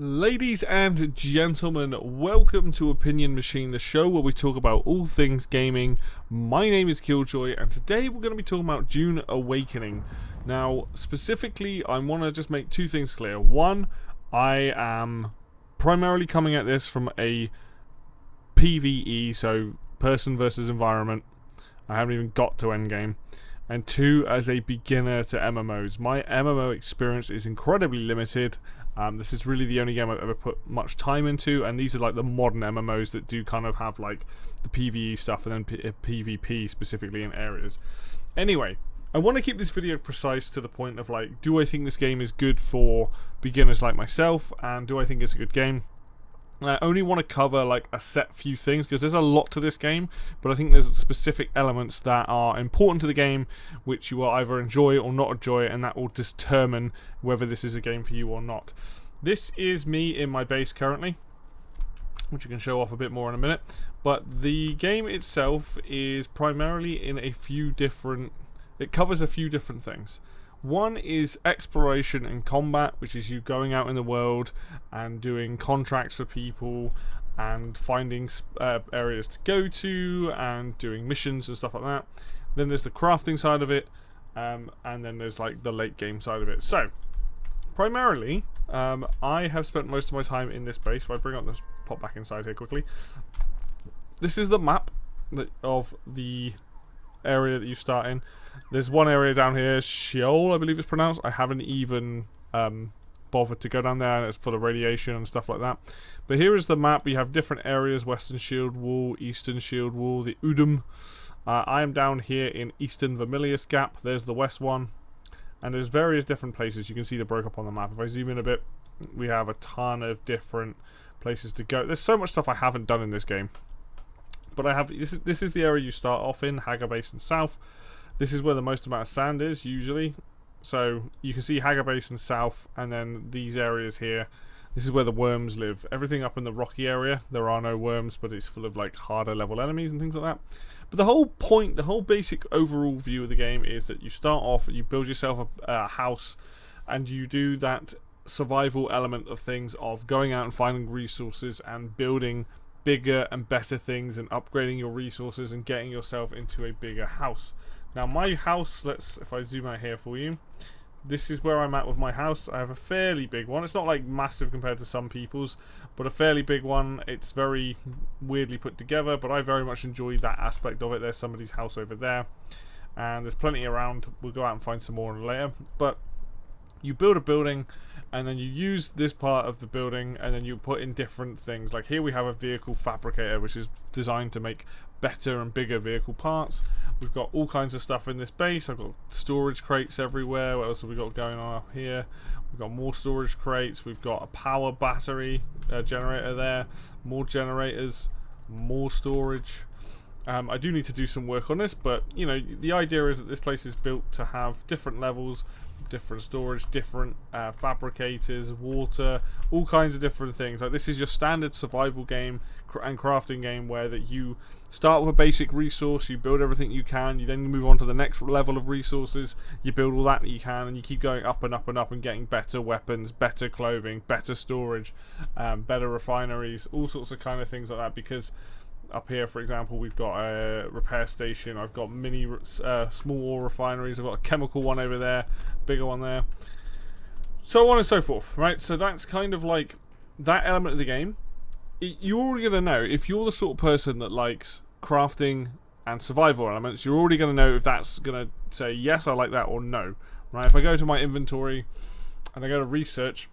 Ladies and gentlemen, welcome to Opinion Machine, the show where we talk about all things gaming. My name is Killjoy, and today we're going to be talking about Dune Awakening. Now, specifically, I want to just make two things clear. One, I am primarily coming at this from a PvE, so person versus environment. I haven't even got to endgame. And two, as a beginner to MMOs. My MMO experience is incredibly limited. This is really the only game I've ever put much time into, and these are like the modern MMOs that do kind of have like the PvE stuff and then PvP specifically in areas. Anyway, I want to keep this video precise to the point of like, do I think this game is good for beginners like myself, and do I think it's a good game? And I only want to cover like a set few things because there's a lot to this game, but I think there's specific elements that are important to the game which you will either enjoy or not enjoy, and that will determine whether this is a game for you or not. This is me in my base currently, which you can show off a bit more in a minute, but the game itself is primarily in a few different, it covers a few different things. One is exploration and combat, which is you going out in the world and doing contracts for people and finding areas to go to and doing missions and stuff like that. Then there's the crafting side of it, and then there's like the late game side of it. So, primarily, I have spent most of my time in this base. If I bring up this, pop back inside here quickly. This is the map of the area that you start in. There's one area down here, Sheol, I believe it's pronounced. I haven't even bothered to go down there, and it's full of radiation and stuff like that. But here is the map. We have different areas: Western Shield Wall, Eastern Shield Wall, the Udum. I am down here in Eastern Vermilius Gap. There's the west one, and there's various different places. You can see they're broke up on the map. If I zoom in a bit, we have a ton of different places to go. There's so much stuff I haven't done in this game. But I have this is the area you start off in, Hagar Basin South. This is where the most amount of sand is, usually. So you can see Hagar Basin South, and then these areas here. This is where the worms live. Everything up in the rocky area, there are no worms, but it's full of like harder level enemies and things like that. But the whole point, the whole basic overall view of the game is that you start off, you build yourself a house, and you do that survival element of things of going out and finding resources and building bigger and better things and upgrading your resources and getting yourself into a bigger house. Now my house, if I zoom out here for you, this is where I'm at with my house. I have a fairly big one. It's not like massive compared to some people's, but a fairly big one. It's very weirdly put together, but I very much enjoy that aspect of it. There's somebody's house over there, and there's plenty around. We'll go out and find some more later, but you build a building, and then you use this part of the building, and then you put in different things. Like here we have a vehicle fabricator, which is designed to make better and bigger vehicle parts. We've got all kinds of stuff in this base. I've got storage crates everywhere. What else have we got going on up here? We've got more storage crates. We've got a power battery generator there. More generators. More storage. I do need to do some work on this, but you know, the idea is that this place is built to have different levels, different storage, different fabricators, water, all kinds of different things. Like this is your standard survival game and crafting game where that you start with a basic resource, you build everything you can, you then move on to the next level of resources, you build all that you can, and you keep going up and up and up and getting better weapons, better clothing, better storage, better refineries, all sorts of kind of things like that. Because up here, for example, we've got a repair station. I've got mini small ore refineries. I've got a chemical one over there, bigger one there, so on and so forth, right? So that's kind of like that element of the game. You're already going to know, if you're the sort of person that likes crafting and survival elements, you're already going to know if that's going to say, yes, I like that, or no, right? If I go to my inventory and I go to research,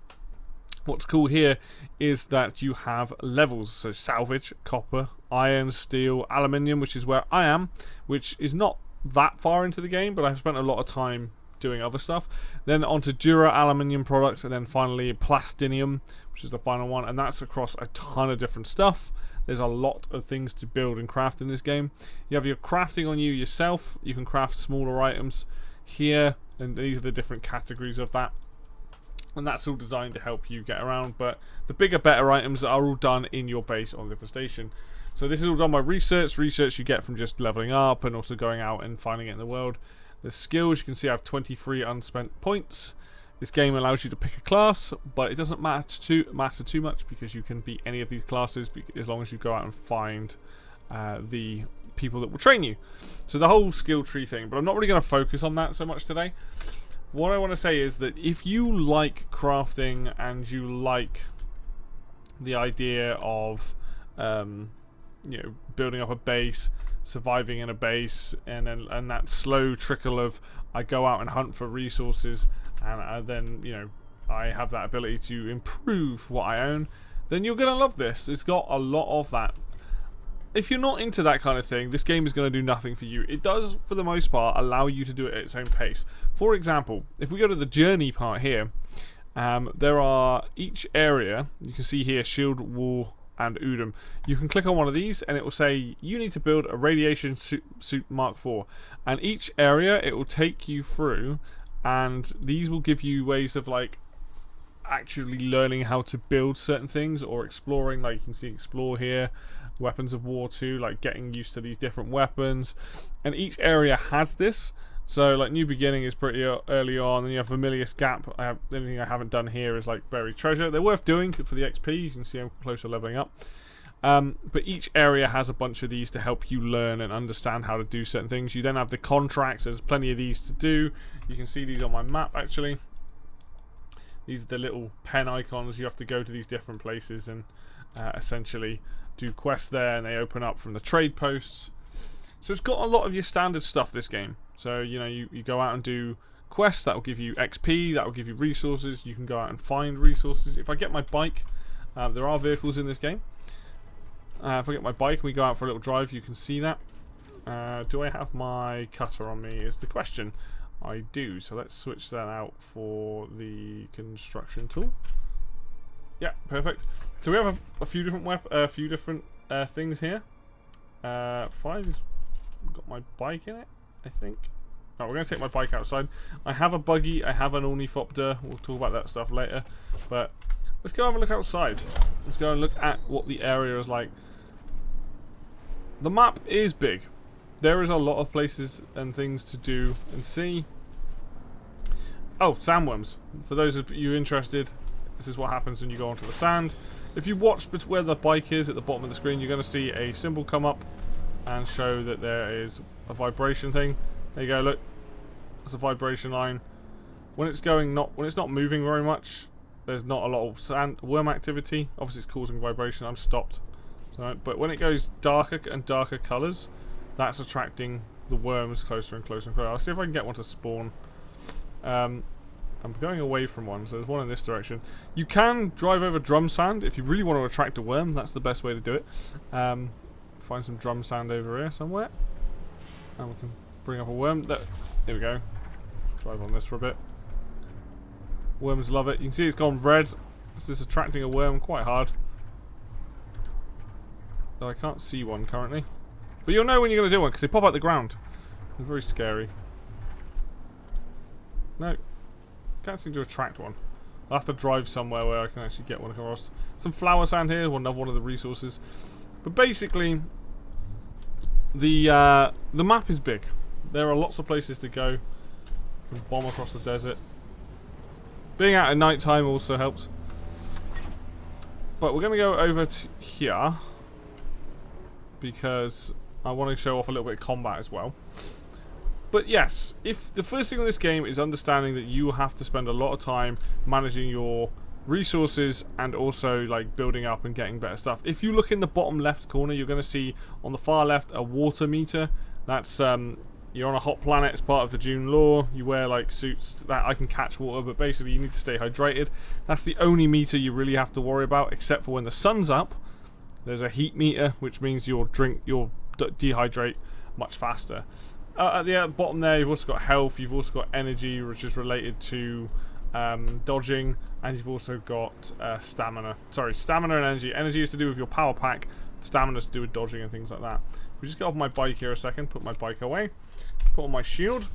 what's cool here is that you have levels. So salvage, copper, iron, steel, aluminium, which is where I am, which is not that far into the game, but I've spent a lot of time doing other stuff. Then onto dura aluminium products, and then finally plastinium, which is the final one, and that's across a ton of different stuff. There's a lot of things to build and craft in this game. You have your crafting on you yourself. You can craft smaller items here, and these are the different categories of that. And that's all designed to help you get around, but the bigger, better items are all done in your base on the different station. So this is all done by research you get from just leveling up and also going out and finding it in the world. The skills, you can see I have 23 unspent points. This game allows you to pick a class, but it doesn't matter too much because you can be any of these classes as long as you go out and find the people that will train you. So the whole skill tree thing, but I'm not really going to focus on that so much today. What I want to say is that if you like crafting and you like the idea of building up a base, surviving in a base, and that slow trickle of I go out and hunt for resources, and then I have that ability to improve what I own, then you're gonna love this. It's got a lot of that. If you're not into that kind of thing, this game is going to do nothing for you. It does, for the most part, allow you to do it at its own pace. For example, if we go to the journey part here, there are each area, you can see here, Shield, Wall, and Udom. You can click on one of these, and it will say, you need to build a Radiation Suit Mark IV. And each area, it will take you through, and these will give you ways of, like, actually learning how to build certain things, or exploring. Like, you can see Explore here. Weapons of War 2, like getting used to these different weapons, and each area has this. So like New Beginning is pretty early on, and you have Vermilius Gap. The only thing I haven't done here is like Buried Treasure. They're worth doing for the XP. You can see I'm close to leveling up. But each area has a bunch of these to help you learn and understand how to do certain things. You then have the contracts. There's plenty of these to do. You can see these on my map actually. These are the little pen icons. You have to go to these different places and essentially do quests there, and they open up from the trade posts. So it's got a lot of your standard stuff, this game. So you go out and do quests that will give you XP, that will give you resources. You can go out and find resources. If I get my bike, there are vehicles in this game. If I get my bike and we go out for a little drive, you can see that. Do I have my cutter on me is the question. I do, so let's switch that out for the construction tool. Yeah, perfect. So we have a few different things here. 5 has got my bike in it, I think. Oh, we're going to take my bike outside. I have a buggy. I have an ornithopter. We'll talk about that stuff later. But let's go have a look outside. Let's go and look at what the area is like. The map is big. There is a lot of places and things to do and see. Oh, sandworms. For those of you interested, this is what happens when you go onto the sand. If you watch where the bike is at the bottom of the screen, you're going to see a symbol come up and show that there is a vibration thing. There you go, look. There's a vibration line. When it's not moving very much, there's not a lot of worm activity. Obviously, it's causing vibration. I'm stopped. So, but when it goes darker and darker colours, that's attracting the worms closer and closer and closer. I'll see if I can get one to spawn. I'm going away from one, so there's one in this direction. You can drive over drum sand if you really want to attract a worm. That's the best way to do it. Find some drum sand over here somewhere, and we can bring up a worm. There we go. Drive on this for a bit. Worms love it. You can see it's gone red. This is attracting a worm quite hard. Though I can't see one currently. But you'll know when you're going to do one because they pop out the ground. They're very scary. No. Can't seem to attract one. I'll have to drive somewhere where I can actually get one across. Some flower sand here, another one of the resources. But basically, the map is big. There are lots of places to go. You can bomb across the desert. Being out at night time also helps. But we're going to go over to here because I want to show off a little bit of combat as well. But yes, if the first thing on this game is understanding that you have to spend a lot of time managing your resources and also like building up and getting better stuff. If you look in the bottom left corner, you're going to see on the far left a water meter. That's you're on a hot planet. It's part of the Dune lore. You wear like suits that I can catch water, but basically you need to stay hydrated. That's the only meter you really have to worry about, except for when the sun's up. There's a heat meter, which means you'll dehydrate much faster. At the bottom there, you've also got health, you've also got energy, which is related to dodging, and you've also got stamina. Sorry, stamina and energy. Energy is to do with your power pack, stamina is to do with dodging and things like that. We just get off my bike here a second, put my bike away, put on my shield,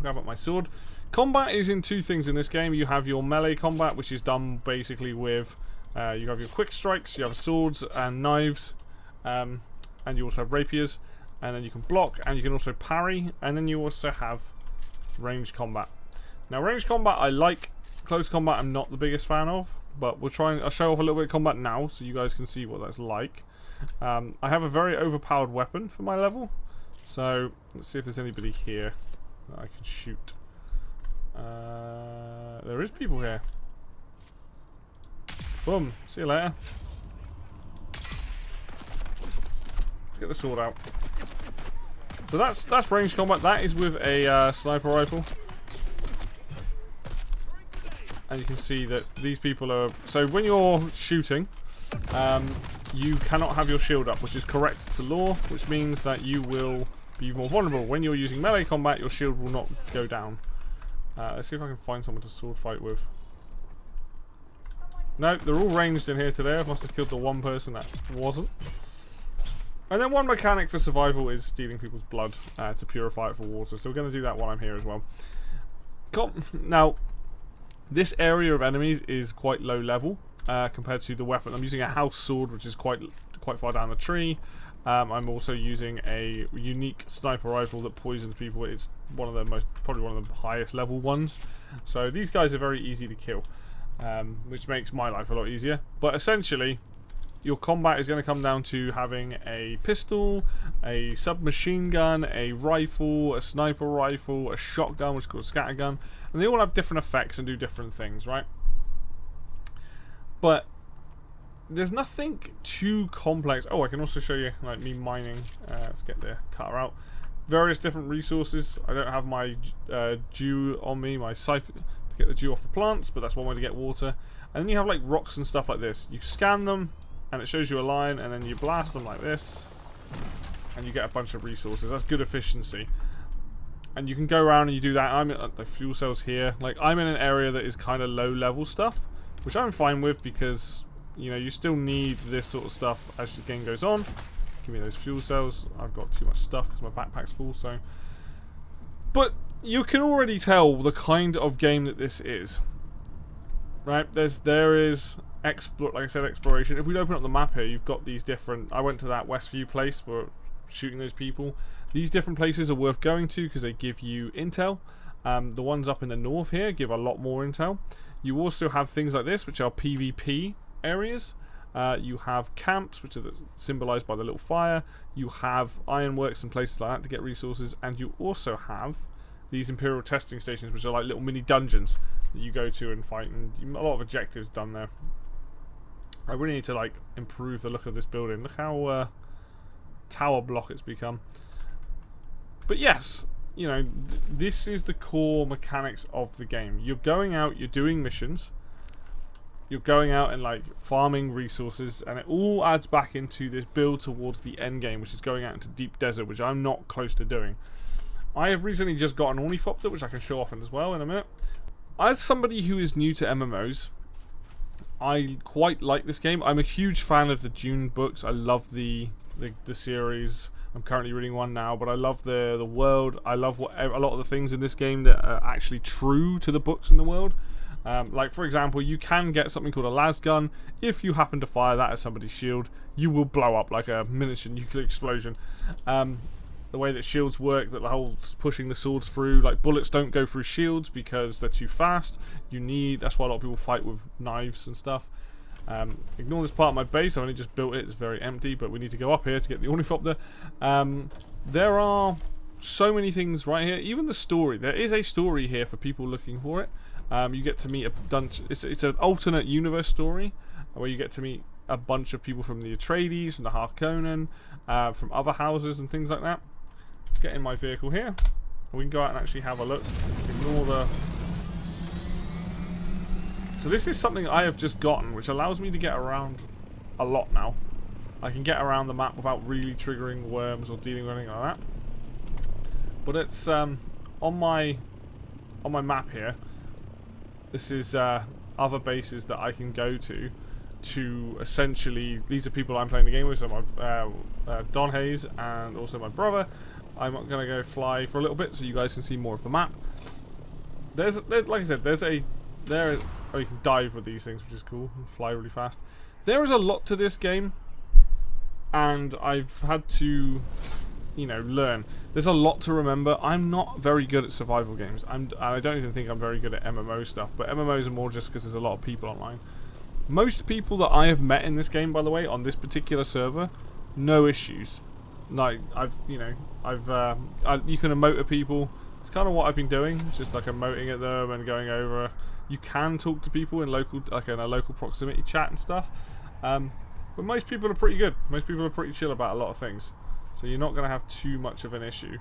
grab up my sword. Combat is in two things in this game. You have your melee combat, which is done basically with, you have your quick strikes, you have swords and knives, and you also have rapiers. And then you can block, and you can also parry, and then you also have ranged combat. Now, ranged combat I like. Close combat I'm not the biggest fan of. But I'll show off a little bit of combat now so you guys can see what that's like. I have a very overpowered weapon for my level. So, let's see if there's anybody here that I can shoot. There is people here. Boom. See you later. Let's get the sword out. So that's ranged combat. That is with a sniper rifle. And you can see that these people are... So when you're shooting, you cannot have your shield up, which is correct to law, which means that you will be more vulnerable. When you're using melee combat, your shield will not go down. Let's see if I can find someone to sword fight with. No, they're all ranged in here today. I must have killed the one person that wasn't. And then one mechanic for survival is stealing people's blood to purify it for water. So we're going to do that while I'm here as well. Now, this area of enemies is quite low level compared to the weapon. I'm using a house sword, which is quite far down the tree. I'm also using a unique sniper rifle that poisons people. It's probably one of the highest level ones. So these guys are very easy to kill, which makes my life a lot easier. But essentially, your combat is going to come down to having a pistol, a submachine gun, a rifle, a sniper rifle, a shotgun, which is called a scattergun, and they all have different effects and do different things, right? But there's nothing too complex. Oh, I can also show you like me mining. Let's get the cutter out. Various different resources. I don't have my dew on me, my siphon to get the dew off the plants, but that's one way to get water. And then you have like rocks and stuff like this. You scan them, and it shows you a line, and then you blast them like this, and you get a bunch of resources. That's good efficiency. And you can go around and you do that. I'm at the fuel cells here. Like, I'm in an area that is kind of low level stuff, which I'm fine with because, you know, you still need this sort of stuff as the game goes on. Give me those fuel cells. I've got too much stuff because my backpack's full, so. But you can already tell the kind of game that this is. Right? There is like I said, exploration. If we open up the map here, you've got these different... I went to that Westview place where shooting those people. These different places are worth going to because they give you intel. The ones up in the north here give a lot more intel. You also have things like this, which are PvP areas. You have camps, which are symbolized by the little fire. You have ironworks and places like that to get resources. And you also have these Imperial testing stations, which are like little mini dungeons that you go to and fight. And a lot of objectives done there. I really need to like improve the look of this building. Look how tower block it's become. But yes, you know, this is the core mechanics of the game. You're going out, you're doing missions. You're going out and like farming resources, and it all adds back into this build towards the end game, which is going out into deep desert, which I'm not close to doing. I have recently just got an ornithopter, which I can show off as well in a minute. As somebody who is new to MMOs, I quite like this game. I'm a huge fan of the Dune books. I love the series. I'm currently reading one now, but I love the world. I love a lot of the things in this game that are actually true to the books in the world. Like, for example, you can get something called a las gun. If you happen to fire that at somebody's shield, you will blow up like a miniature nuclear explosion. The way that shields work, that the whole pushing the swords through, like bullets don't go through shields because they're too fast. That's why a lot of people fight with knives and stuff. Ignore this part of my base. I've only just built it. It's very empty, but we need to go up here to get the ornithopter. There are so many things right here. Even the story. There is a story here for people looking for it. You get to meet a bunch. It's an alternate universe story where you get to meet a bunch of people from the Atreides, from the Harkonnen, from other houses and things like that. Let's get in my vehicle here. We can go out and actually have a look. Ignore the... So this is something I have just gotten, which allows me to get around a lot now. I can get around the map without really triggering worms or dealing with anything like that. But it's on my map here. This is other bases that I can go to essentially... These are people I'm playing the game with, so my Don Hayes and also my brother. I'm going to go fly for a little bit so you guys can see more of the map. Like I said, oh, you can dive with these things, which is cool, and fly really fast. There is a lot to this game, and I've had to you know, learn. There's a lot to remember. I'm not very good at survival games. I don't even think I'm very good at MMO stuff, but MMOs are more just because there's a lot of people online. Most people that I have met in this game, by the way, on this particular server, no issues. Like, you can emote at people. It's kind of what I've been doing. It's just like emoting at them and going over. You can talk to people in a local proximity chat and stuff. But most people are pretty good. Most people are pretty chill about a lot of things. So you're not going to have too much of an issue.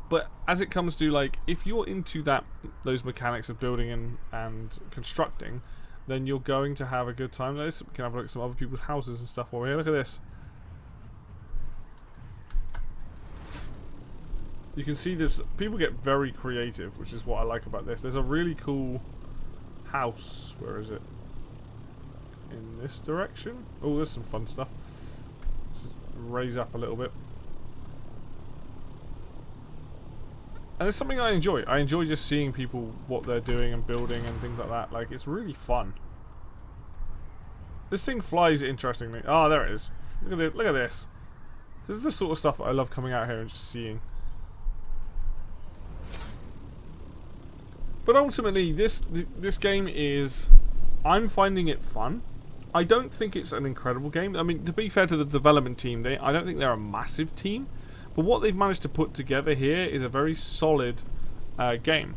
But as it comes to, like, if you're into those mechanics of building and constructing, then you're going to have a good time. We can have a look at some other people's houses and stuff while we're here. Look at this. You can see this. People get very creative, which is what I like about this. There's a really cool house. Where is it? In this direction? Oh, there's some fun stuff. Let's raise up a little bit. And it's something I enjoy. I enjoy just seeing people, what they're doing and building and things like that. Like, it's really fun. This thing flies interestingly. Oh, there it is. Look at it. Look at this. This is the sort of stuff that I love coming out here and just seeing. But ultimately, this game is... I'm finding it fun. I don't think it's an incredible game. I mean, to be fair to the development team, I don't think they're a massive team. But what they've managed to put together here is a very solid game.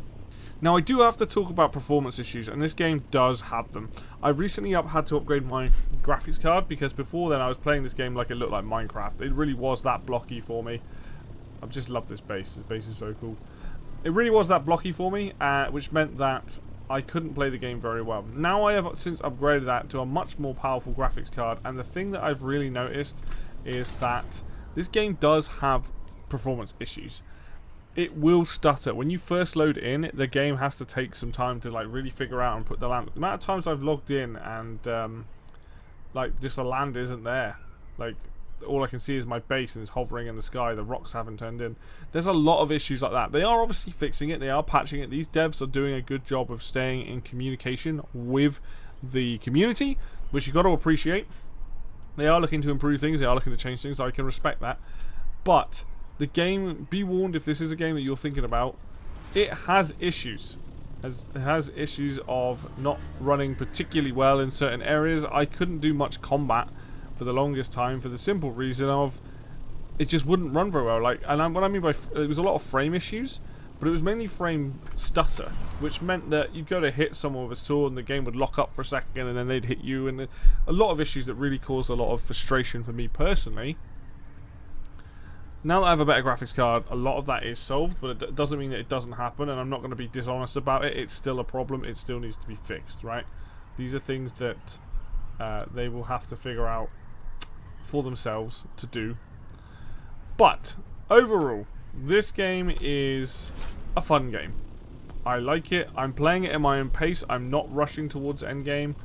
Now, I do have to talk about performance issues, and this game does have them. I recently had to upgrade my graphics card, because before then I was playing this game like it looked like Minecraft. It really was that blocky for me. I just love this base. This base is so cool. It really was that blocky for me, which meant that I couldn't play the game very well. Now I have since upgraded that to a much more powerful graphics card, and the thing that I've really noticed is that this game does have performance issues. It will stutter. When you first load in, the game has to take some time to like really figure out and put the land. The amount of times I've logged in and like just the land isn't there. Like all I can see is my base and it's hovering in the sky. The rocks haven't turned in. There's a lot of issues like that. They are obviously fixing it. They are patching it. These devs are doing a good job of staying in communication with the community, which you've got to appreciate. They are looking to improve things. They are looking to change things. I can respect that. But the game, be warned if this is a game that you're thinking about, it has issues. It has issues of not running particularly well in certain areas. I couldn't do much combat for the longest time for the simple reason of it just wouldn't run very well. Like, and what I mean by it was a lot of frame issues, but it was mainly frame stutter, which meant that you'd go to hit someone with a sword and the game would lock up for a second and then they'd hit you, and a lot of issues that really caused a lot of frustration for me personally. Now that I have a better graphics card, a lot of that is solved, but it doesn't mean that it doesn't happen, and I'm not going to be dishonest about it. It's still a problem. It still needs to be fixed, right? These are things that they will have to figure out for themselves to do. But overall, this game is a fun game. I like it. I'm playing it at my own pace. I'm not rushing towards endgame.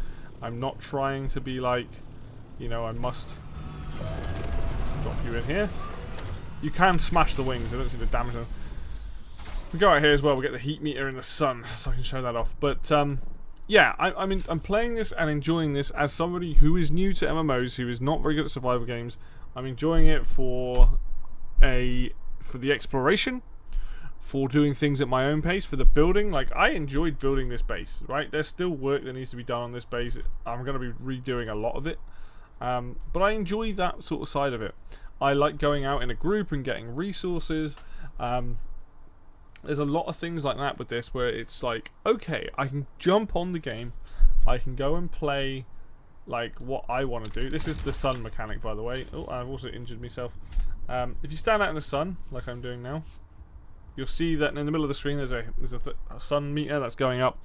I'm not trying to be like, you know, I must drop you in here. You can smash the wings. I don't see the damage on them. We go out here as well. We get the heat meter in the sun, so I can show that off. But yeah, I'm playing this and enjoying this as somebody who is new to MMOs, who is not very good at survival games. I'm enjoying it for the exploration, for doing things at my own pace, for the building. Like, I enjoyed building this base, right? There's still work that needs to be done on this base. I'm going to be redoing a lot of it. But I enjoy that sort of side of it. I like going out in a group and getting resources. There's a lot of things like that with this where it's like, okay, I can jump on the game. I can go and play like what I want to do. This is the sun mechanic, by the way. Oh, I've also injured myself. If you stand out in the sun, like I'm doing now, you'll see that in the middle of the screen there's a sun meter that's going up.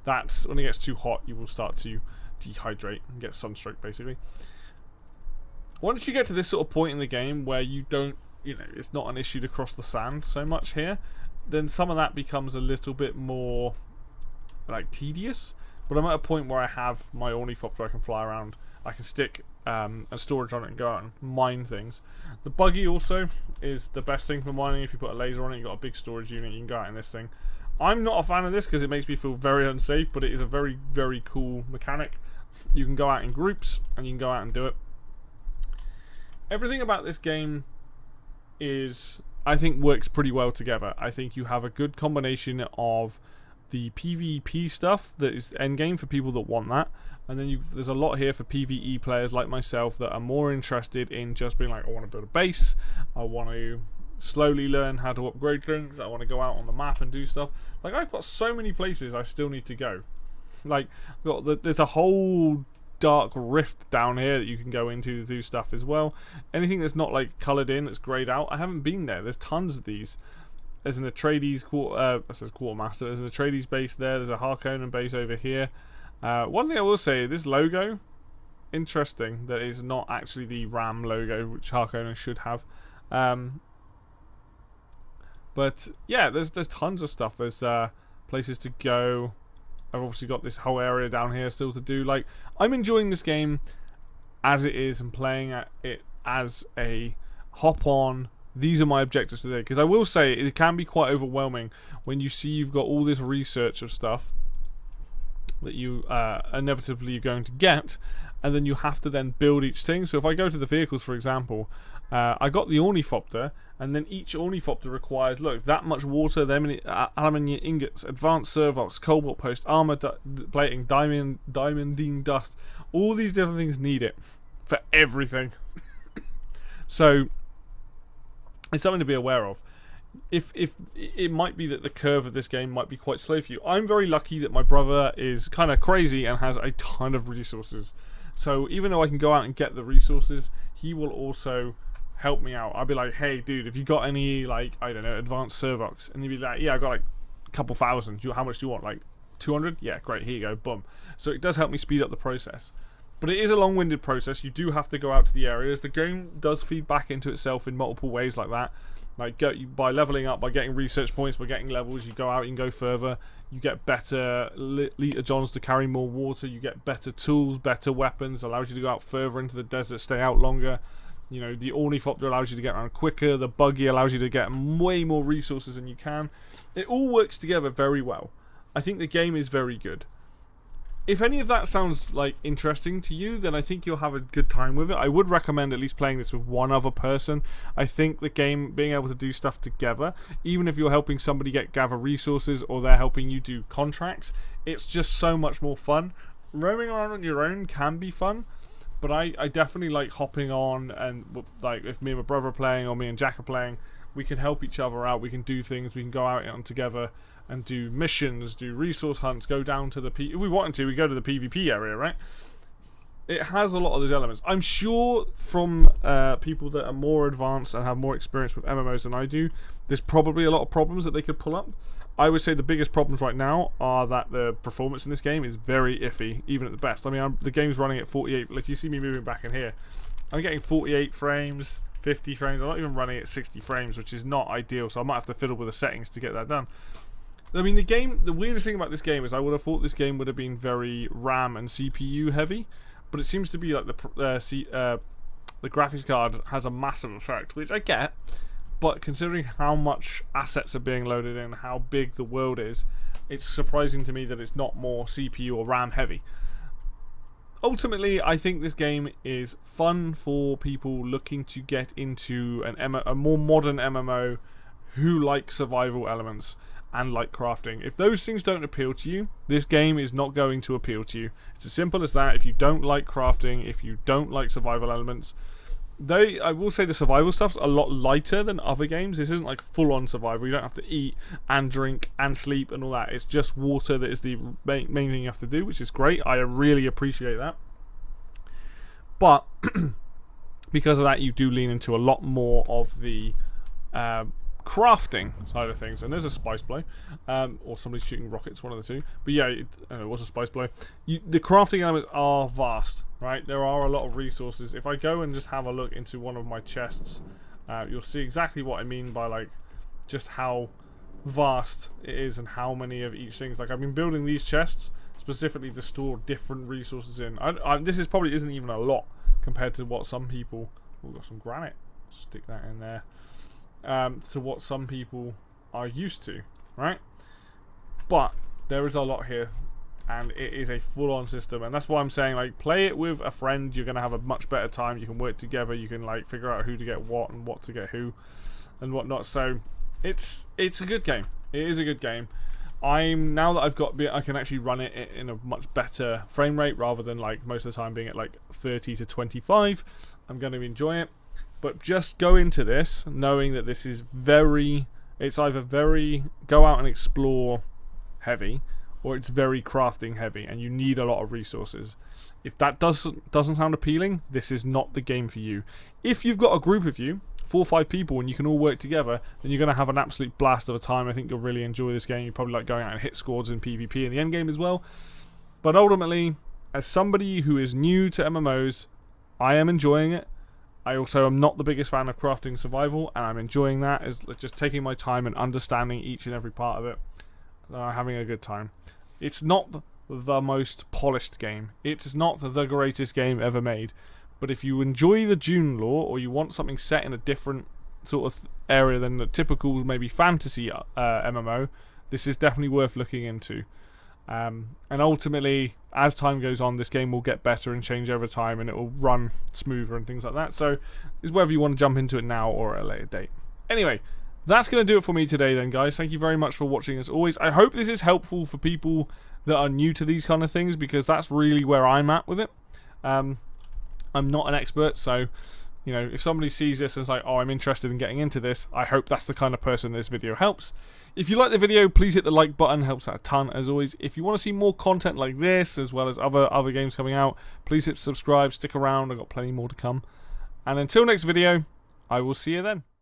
That's when it gets too hot, you will start to dehydrate and get sunstroke, basically. Once you get to this sort of point in the game where you don't, you know, it's not an issue to cross the sand so much here, then some of that becomes a little bit more like tedious. But I'm at a point where I have my ornithopter I can fly around. I can stick a storage on it and go out and mine things. The buggy also is the best thing for mining. If you put a laser on it, you've got a big storage unit, you can go out in this thing. I'm not a fan of this because it makes me feel very unsafe, but it is a very, very cool mechanic. You can go out in groups and you can go out and do it. Everything about this game is, I think, works pretty well together. I think you have a good combination of the PvP stuff that is the end game for people that want that, and then there's a lot here for PvE players like myself that are more interested in just being like, I want to build a base, I want to slowly learn how to upgrade things, I want to go out on the map and do stuff. Like, I've got so many places I still need to go. Like, there's a whole dark rift down here that you can go into to do stuff as well. Anything that's not like coloured in, that's greyed out, I haven't been there. There's tons of these. There's an Atreides quartermaster. There's an Atreides base there. There's a Harkonnen base over here. One thing I will say, this logo, interesting that is not actually the Ram logo, which Harkonnen should have. But yeah, there's tons of stuff. There's places to go. I've obviously got this whole area down here still to do. Like, I'm enjoying this game as it is and playing it as a hop on. These are my objectives today, because I will say it can be quite overwhelming when you see you've got all this research of stuff that you inevitably are going to get, and then you have to then build each thing. So if I go to the vehicles, for example, I got the ornithopter, and then each ornithopter requires, look, that much water, that many aluminium ingots, advanced servox, cobalt post, armor plating, diamondine dust. All these different things need it for everything. So it's something to be aware of. If it might be that the curve of this game might be quite slow for you. I'm very lucky that my brother is kind of crazy and has a ton of resources. So even though I can go out and get the resources, he will also help me out. I'll be like, hey dude, if you got any, like, I don't know, advanced servox, and he'd be like, yeah, I got like a couple thousand. How much do you want? Like 200? Yeah, great, here you go, boom. So it does help me speed up the process. But it is a long-winded process. You do have to go out to the areas. The game does feed back into itself in multiple ways like that. Like, by leveling up, by getting research points, by getting levels, you go out, you can go further. You get better liter johns to carry more water. You get better tools, better weapons. Allows you to go out further into the desert, stay out longer. You know, the ornithopter allows you to get around quicker. The buggy allows you to get way more resources than you can. It all works together very well. I think the game is very good. If any of that sounds like interesting to you, then I think you'll have a good time with it. I would recommend at least playing this with one other person. I think the game, being able to do stuff together, even if you're helping somebody gather resources or they're helping you do contracts, it's just so much more fun. Roaming around on your own can be fun, but I definitely like hopping on, and like if me and my brother are playing or me and Jack are playing, we can help each other out. We can do things. We can go out and together and do missions, do resource hunts, go down to the if we wanted to, we go to the PvP area, right? It has a lot of those elements. I'm sure from people that are more advanced and have more experience with MMOs than I do, there's probably a lot of problems that they could pull up. I would say the biggest problems right now are that the performance in this game is very iffy, even at the best. I mean, the game's running at 48. If you see me moving back in here, I'm getting 48 frames, 50 frames. I'm not even running at 60 frames, which is not ideal, so I might have to fiddle with the settings to get that done. I mean, the weirdest thing about this game is I would have thought this game would have been very RAM and CPU heavy, but it seems to be like the graphics card has a massive effect, which I get, but considering how much assets are being loaded in, how big the world is, it's surprising to me that it's not more CPU or RAM heavy. Ultimately, I think this game is fun for people looking to get into a more modern MMO who like survival elements and like crafting. If those things don't appeal to you, this game is not going to appeal to you. It's as simple as that. If you don't like crafting, if you don't like survival elements, I will say the survival stuff's a lot lighter than other games. This isn't like full-on survival. You don't have to eat and drink and sleep and all that. It's just water that is the main thing you have to do, which is great. I really appreciate that. But because of that, you do lean into a lot more of the crafting side of things. And there's a spice blow, or somebody's shooting rockets, one of the two. But yeah, it was a spice blow. The crafting elements are vast, right? There are a lot of resources. If I go and just have a look into one of my chests, you'll see exactly what I mean by like just how vast it is and how many of each things. Like, I've been building these chests specifically to store different resources in. This probably isn't even a lot compared to what some people... We've got some granite. Stick that in there. To what some people are used to, right? But there is a lot here and it is a full-on system, and that's why I'm saying, like, play it with a friend. You're gonna have a much better time. You can work together. You can, like, figure out who to get what and what to get who and whatnot. So it's a good game. It is a good game. Now that I've got, I can actually run it in a much better frame rate rather than, like, most of the time being at like 30 to 25. I'm going to enjoy it, but just go into this knowing that this is it's either very go out and explore heavy, or it's very crafting heavy, and you need a lot of resources. If that doesn't sound appealing, this is not the game for you. If you've got a group of you, 4 or 5 people, and you can all work together, then you're going to have an absolute blast of a time. I think you'll really enjoy this game. You probably like going out and hit squads in PvP in the end game as well. But ultimately, as somebody who is new to MMOs, I am enjoying it. I also am not the biggest fan of crafting survival, and I'm enjoying that as just taking my time and understanding each and every part of it. Having a good time. It's not the most polished game. It's not the greatest game ever made. But if you enjoy the Dune lore, or you want something set in a different sort of area than the typical maybe fantasy MMO, this is definitely worth looking into. And ultimately, as time goes on, this game will get better and change over time, and it will run smoother and things like that. So it's whether you want to jump into it now or at a later date. Anyway, that's going to do it for me today then, guys. Thank you very much for watching as always. I hope this is helpful for people that are new to these kind of things, because that's really where I'm at with it. I'm not an expert, so, you know, if somebody sees this and is like, oh, I'm interested in getting into this, I hope that's the kind of person this video helps. If you like the video, please hit the like button. Helps out a ton, as always. If you want to see more content like this, as well as other games coming out, please hit subscribe, stick around. I've got plenty more to come. And until next video, I will see you then.